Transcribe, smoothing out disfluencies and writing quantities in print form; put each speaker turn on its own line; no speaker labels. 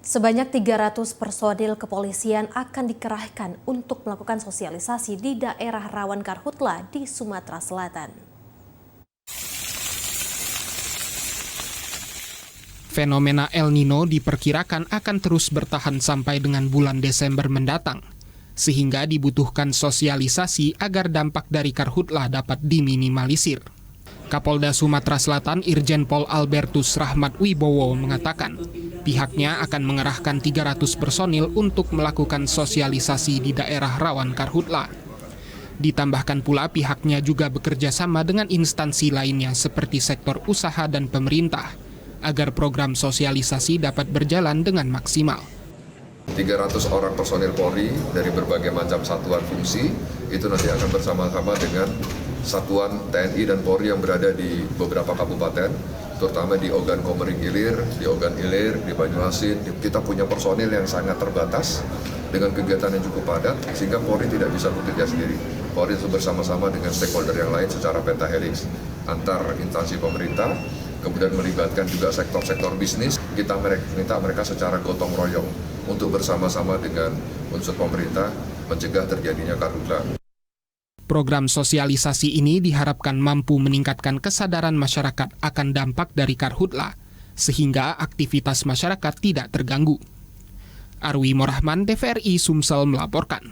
Sebanyak 300 personil kepolisian akan dikerahkan untuk melakukan sosialisasi di daerah rawan karhutla di Sumatera Selatan.
Fenomena El Nino diperkirakan akan terus bertahan sampai dengan bulan Desember mendatang, sehingga dibutuhkan sosialisasi agar dampak dari karhutla dapat diminimalisir. Kapolda Sumatera Selatan Irjen Pol Albertus Rahmat Wibowo mengatakan, pihaknya akan mengerahkan 300 personil untuk melakukan sosialisasi di daerah rawan karhutla. Ditambahkan pula pihaknya juga bekerja sama dengan instansi lainnya seperti sektor usaha dan pemerintah, agar program sosialisasi dapat berjalan dengan maksimal.
300 orang personil Polri dari berbagai macam satuan fungsi itu nanti akan bersama-sama dengan satuan TNI dan Polri yang berada di beberapa kabupaten, terutama di Ogan Komering Ilir, di Ogan Ilir, di Banyuasin. Kita punya personil yang sangat terbatas dengan kegiatan yang cukup padat, sehingga Polri tidak bisa bekerja sendiri. Polri itu bersama-sama dengan stakeholder yang lain secara pentahelix antar instansi pemerintah, kemudian melibatkan juga sektor-sektor bisnis. Kita minta mereka secara gotong royong untuk bersama-sama dengan unsur pemerintah mencegah terjadinya karhutla.
Program sosialisasi ini diharapkan mampu meningkatkan kesadaran masyarakat akan dampak dari karhutla, sehingga aktivitas masyarakat tidak terganggu. Arwi Morahman, TVRI Sumsel melaporkan.